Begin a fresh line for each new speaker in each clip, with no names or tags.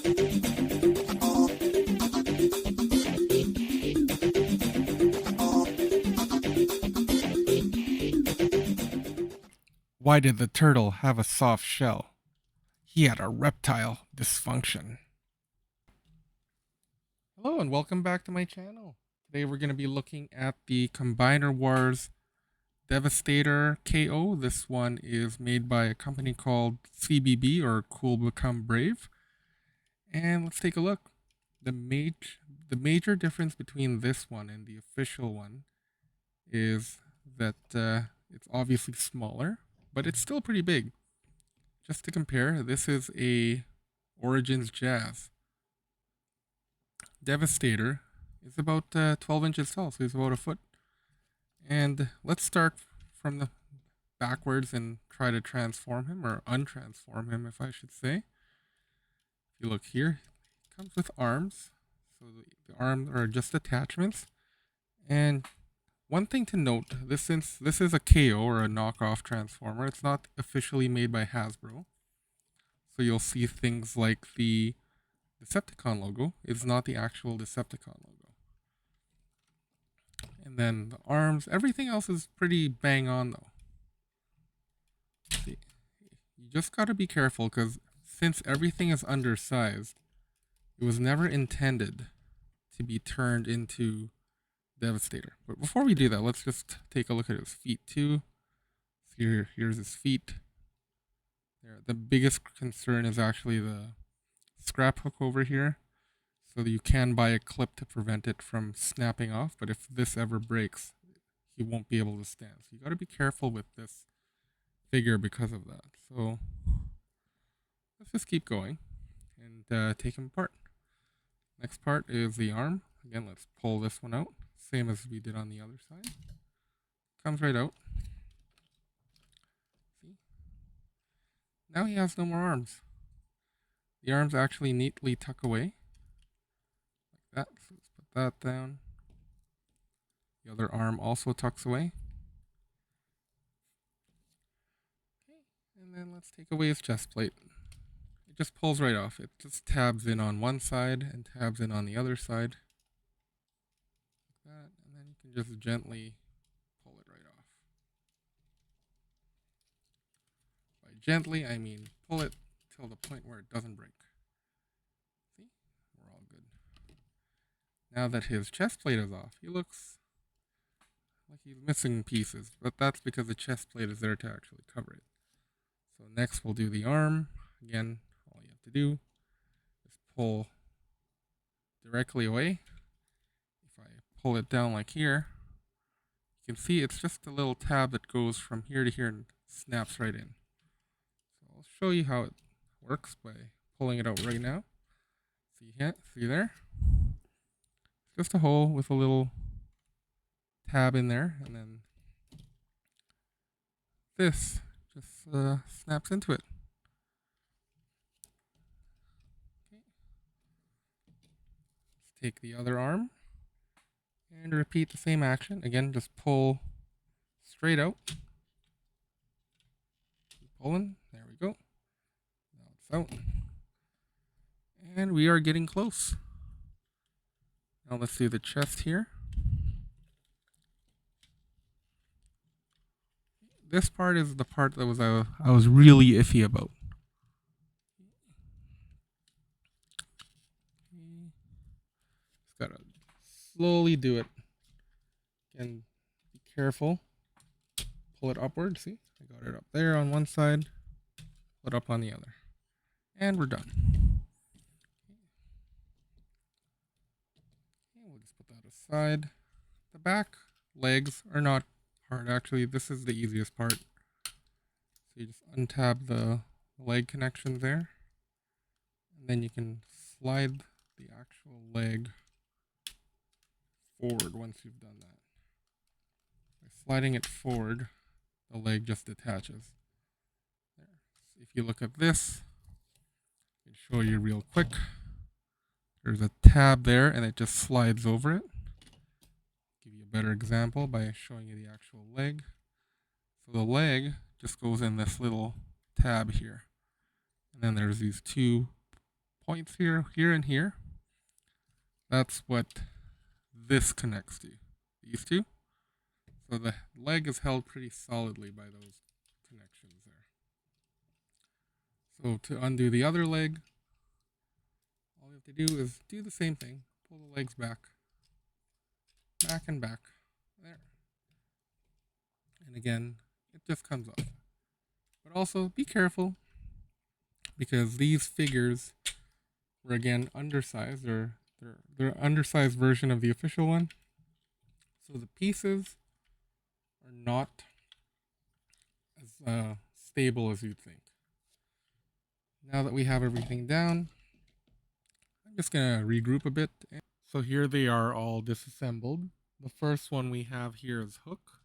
Why did the turtle have a soft shell? He had a reptile dysfunction. Hello and welcome back to my channel. Today we're going to be looking at the Combiner Wars Devastator KO. This one is made by a company called CBB, or Cool Become Brave. And let's take a look. The major difference between this one and the official one is that it's obviously smaller, but it's still pretty big. Just to compare, this is a Origins Jazz. Devastator is about 12 inches tall, so he's about a foot. And let's start from the backwards and try to transform him, or untransform him, if I should say. If you look here, he comes with arms. So the arms are just attachments. And one thing to note, since this is a KO, or a knockoff transformer, it's not officially made by Hasbro. So you'll see things like the Decepticon logo is not the actual Decepticon logo. And then the arms, everything else is pretty bang on though. See, you just gotta be careful because since everything is undersized, it was never intended to be turned into Devastator. But before we do that, let's just take a look at his feet too. So here's his feet. There, the biggest concern is actually the scrap hook over here. So that you can buy a clip to prevent it from snapping off. But if this ever breaks, he won't be able to stand. So you got to be careful with this figure because of that. So let's just keep going and take him apart. Next part is the arm. Again, let's pull this one out. Same as we did on the other side. Comes right out. See? Now he has no more arms. The arms actually neatly tuck away. Like that. So let's put that down. The other arm also tucks away. Okay. And then let's take away his chest plate. It just pulls right off. It just tabs in on one side and tabs in on the other side. That, and then you can just gently pull it right off. By gently, I mean pull it till the point where it doesn't break. See? We're all good. Now that his chest plate is off, he looks like he's missing pieces, but that's because the chest plate is there to actually cover it. So next we'll do the arm. Again, all you have to do is pull directly away. Pull it down like here, you can see it's just a little tab that goes from here to here and snaps right in. So I'll show you how it works by pulling it out right now. See there? Just a hole with a little tab in there, and then this just snaps into it. Okay. Let's take the other arm. And repeat the same action. Again, just pull straight out. Keep pulling. There we go. Now it's out. And we are getting close. Now let's do the chest here. This part is the part that I was really iffy about. Just gotta slowly do it. Again, be careful. Pull it upward. See, I got it up there on one side. Pull it up on the other. And we're done. Okay, we'll just put that aside. The back legs are not hard, actually. This is the easiest part. So you just untab the leg connection there. And then you can slide the actual leg forward once you've done that. By sliding it forward, the leg just detaches. There. So if you look at this, I can show you real quick. There's a tab there and it just slides over it. Give you a better example by showing you the actual leg. So the leg just goes in this little tab here. And then there's these two points here, and here, that's what this connects to. These two. So the leg is held pretty solidly by those connections there. So to undo the other leg, all you have to do is do the same thing. Pull the legs back. Back and back. There. And again, it just comes off. But also be careful, because these figures were again undersized. They're undersized version of the official one. So the pieces are not as stable as you'd think. Now that we have everything down, I'm just gonna regroup a bit. So here they are all disassembled. The first one we have here is hook.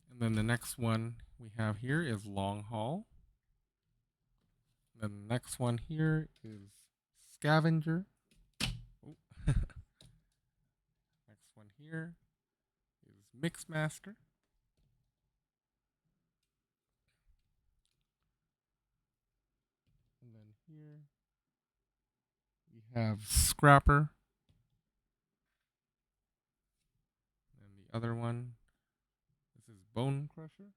And then the next one we have here is long haul. Then the next one here is scavenger. Oh. Next one here is mixmaster. And then here we have scrapper. And the other one, this is bone crusher.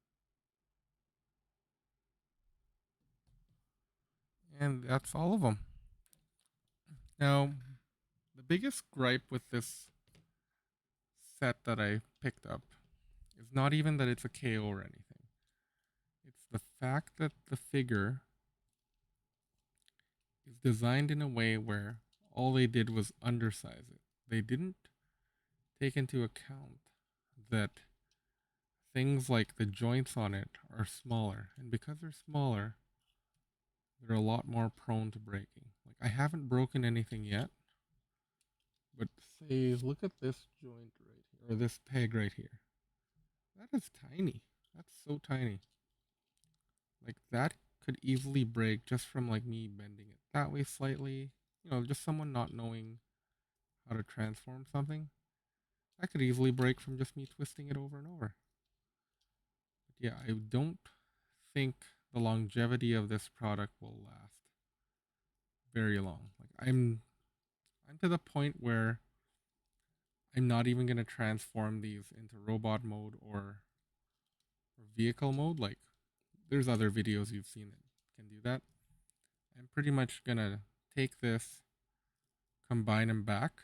And that's all of them. Now, the biggest gripe with this set that I picked up is not even that it's a KO or anything. It's the fact that the figure is designed in a way where all they did was undersize it. They didn't take into account that things like the joints on it are smaller. And because they're smaller, they're a lot more prone to breaking. Like, I haven't broken anything yet, but say, look at this joint right here, or this peg right here. That is tiny. That's so tiny. Like, that could easily break just from like me bending it that way slightly. You know, just someone not knowing how to transform something. That could easily break from just me twisting it over and over. But yeah, I don't think the longevity of this product will last very long. Like, I'm to the point where I'm not even gonna transform these into robot mode or vehicle mode. Like, there's other videos you've seen that can do that. I'm pretty much gonna take this, combine them back,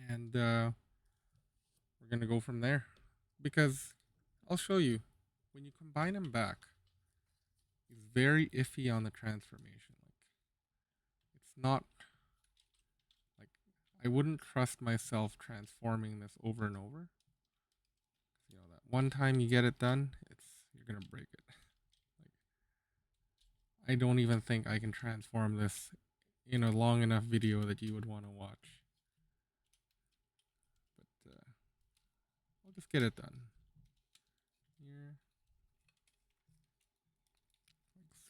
and we're gonna go from there. Because I'll show you, when you combine them back, it's very iffy on the transformation. Like, it's not like, I wouldn't trust myself transforming this over and over. You know, that one time you get it done, you're gonna break it. Like, I don't even think I can transform this in a long enough video that you would want to watch. But I'll just get it done. Here.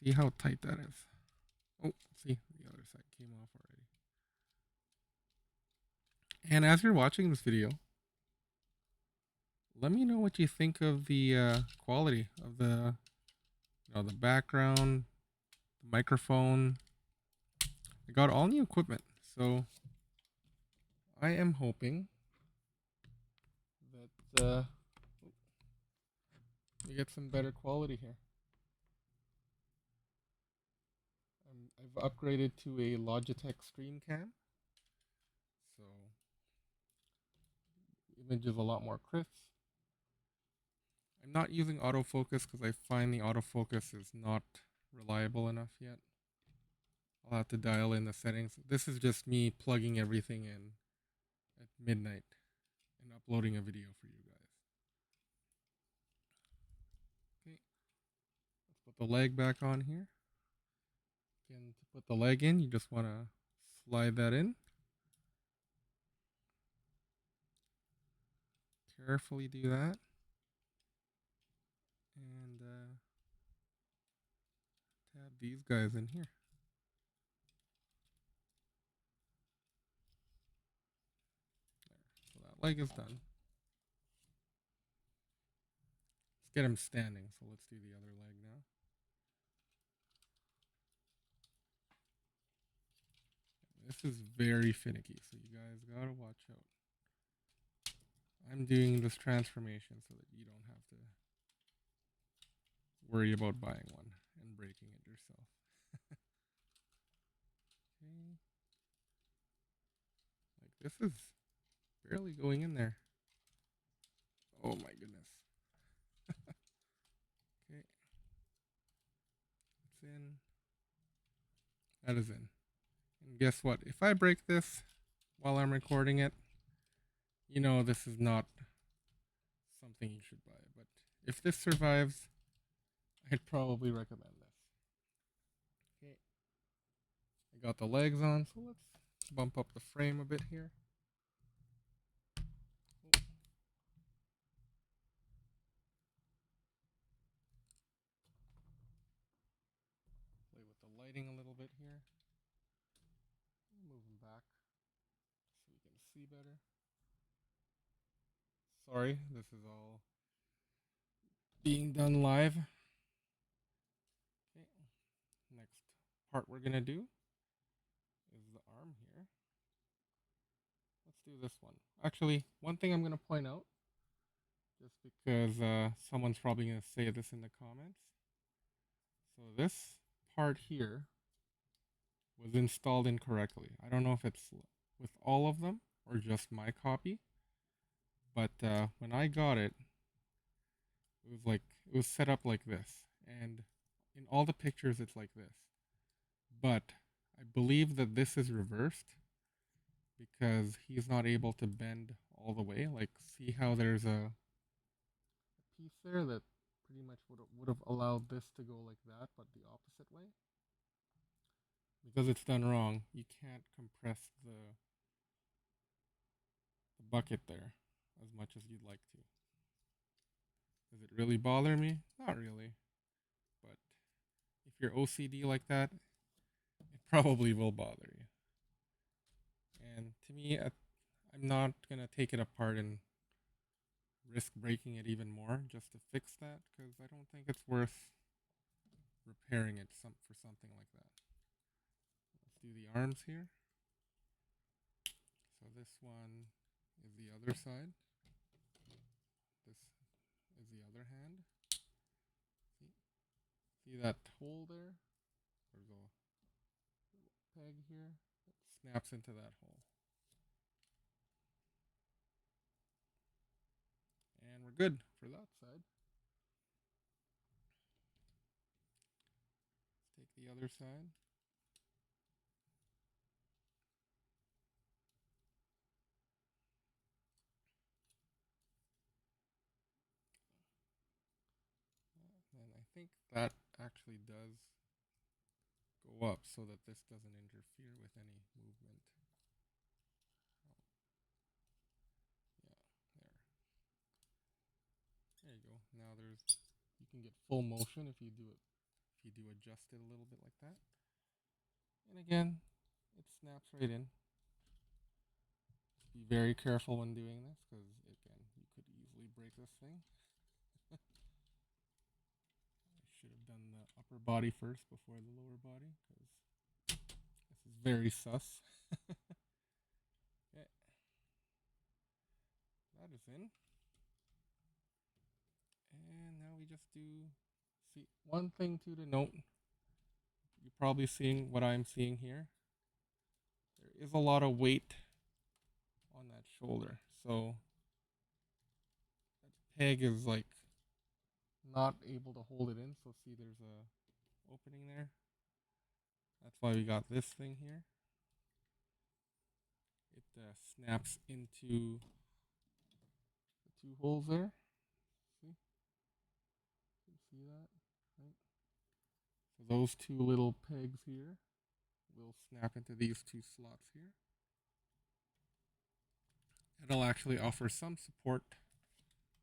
See how tight that is. Oh, see, the other side came off already. And as you're watching this video, let me know what you think of the quality of the, the background, the microphone. I got all new equipment, so I am hoping that we get some better quality here. I've upgraded to a Logitech StreamCam, so the image is a lot more crisp. I'm not using autofocus because I find the autofocus is not reliable enough yet. I'll have to dial in the settings. This is just me plugging everything in at midnight and uploading a video for you guys. Okay, let's put the leg back on here. Again, to put the leg in, you just want to slide that in. Carefully do that. And tab these guys in here. There. So that leg is done. Let's get him standing. So let's do the other is very finicky, so you guys gotta watch out. I'm doing this transformation so that you don't have to worry about buying one and breaking it yourself. Okay. Like this is barely going in there. Oh my goodness. Okay. It's in. That is in. And guess what? If I break this while I'm recording it, you know this is not something you should buy. But if this survives, I'd probably recommend this. Okay. I got the legs on, so let's bump up the frame a bit here. Play with the lighting a little bit here. Move them back so we can see better. Sorry, this is all being done live. Okay. Next part we're gonna do is the arm here. Let's do this one. Actually, one thing I'm gonna point out, just because someone's probably gonna say this in the comments. So this part here was installed incorrectly. I don't know if it's with all of them or just my copy, but when I got it, it was set up like this, and in all the pictures it's like this. But I believe that this is reversed because he's not able to bend all the way. Like, see how there's a piece there that pretty much would have allowed this to go like that, but the opposite way. Because it's done wrong, you can't compress the bucket there as much as you'd like to. Does it really bother me? Not really. But if you're OCD like that, it probably will bother you. And to me, I'm not going to take it apart and risk breaking it even more just to fix that, because I don't think it's worth repairing it for something like that. Let's do the arms here. So this one is the other side. This is the other hand. See that hole there? There's a peg here that snaps into that hole. And we're good for that side. Let's take the other side. And I think that actually does go up so that this doesn't interfere with any movement. Yeah, there. There you go. Now you can get full motion if you do adjust it a little bit like that. And again, it snaps right in. Just be very careful when doing this, because again, you could easily break this thing. I should have done the upper body first before the lower body, because this is very sus. Okay. That is in. And now we just see, one thing too to note, you're probably seeing what I'm seeing here. There is a lot of weight on that shoulder. So that peg is like not able to hold it in. So see, there's a opening there. That's why we got this thing here. It snaps into the two holes there. See? You see that? Right? So those two little pegs here will snap into these two slots here. It'll actually offer some support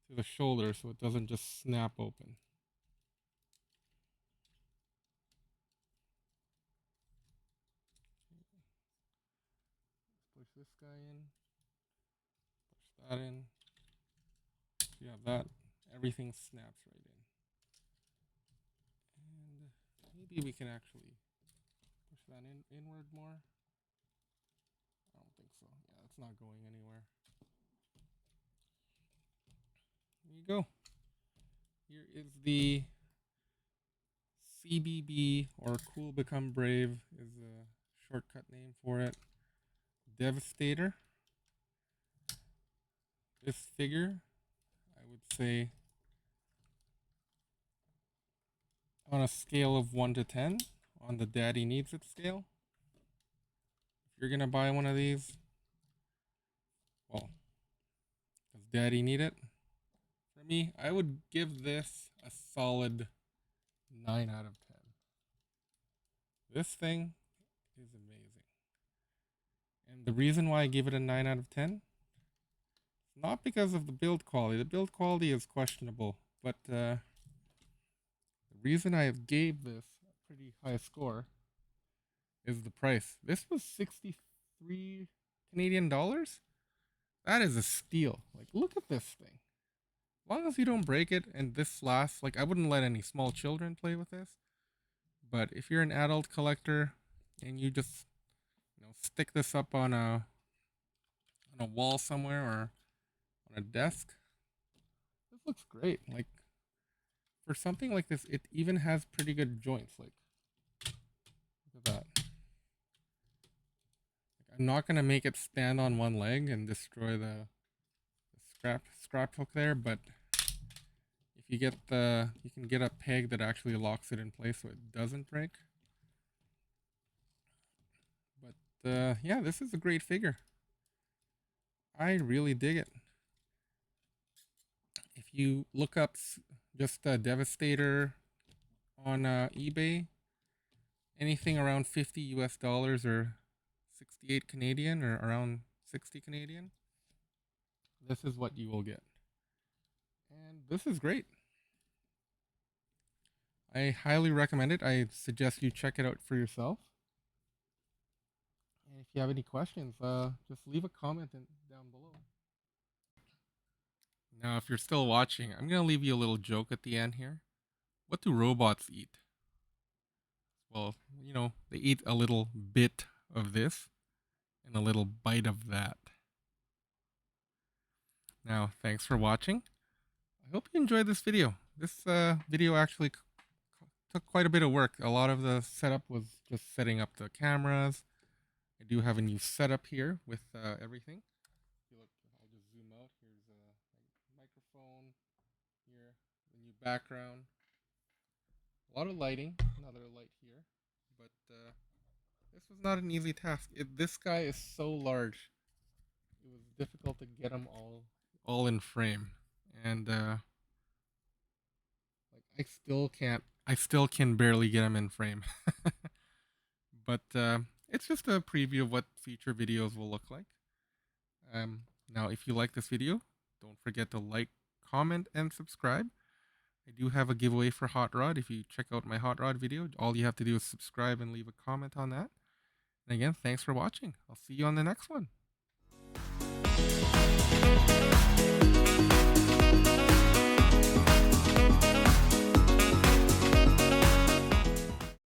to the shoulder so it doesn't just snap open. Let's push this guy in, push that in. So you have that, everything snaps right in. And maybe we can actually push that inward more. it's not going anywhere. There you go. Here is the CBB, or Cool Become Brave is a shortcut name for it. Devastator. This figure, I would say, on a scale of 1 to 10, on the Daddy Needs It scale, if you're going to buy one of these, well, does Daddy need it? For me, I would give this a solid 9 out of 10. This thing is amazing. And the reason why I give it a 9 out of 10, not because of the build quality. The build quality is questionable, but the reason I have gave this a pretty high score is the price. This was 63 Canadian dollars. That is a steal. Like, look at this thing. As long as you don't break it and this lasts, like, I wouldn't let any small children play with this. But if you're an adult collector and you just, stick this up on a wall somewhere or on a desk, this looks great. Like, for something like this, it even has pretty good joints. Like, look at that. Like, I'm not gonna make it stand on one leg and destroy the scrap hook there, but if you get you can get a peg that actually locks it in place so it doesn't break. But yeah, this is a great figure. I really dig it. If you look up just Devastator on eBay, anything around $50 US or 68 Canadian or around 60 Canadian, this is what you will get. And this is great. I highly recommend it. I suggest you check it out for yourself. And if you have any questions, just leave a comment down below. Now, if you're still watching, I'm going to leave you a little joke at the end here. What do robots eat? Well, they eat a little bit of this and a little bite of that. Now, thanks for watching. I hope you enjoyed this video. This video actually took quite a bit of work. A lot of the setup was just setting up the cameras. I do have a new setup here with everything. Look, I'll just zoom out. Here's a microphone here, the new background. A lot of lighting, another light here. But this was not an easy task. This guy is so large. It was difficult to get them all in frame. And like I still can barely get them in frame. But it's just a preview of what future videos will look like. Now, if you like this video, don't forget to like, comment, and subscribe. I do have a giveaway for Hot Rod. If you check out my Hot Rod video, all you have to do is subscribe and leave a comment on that. And again, thanks for watching. I'll see you on the next one.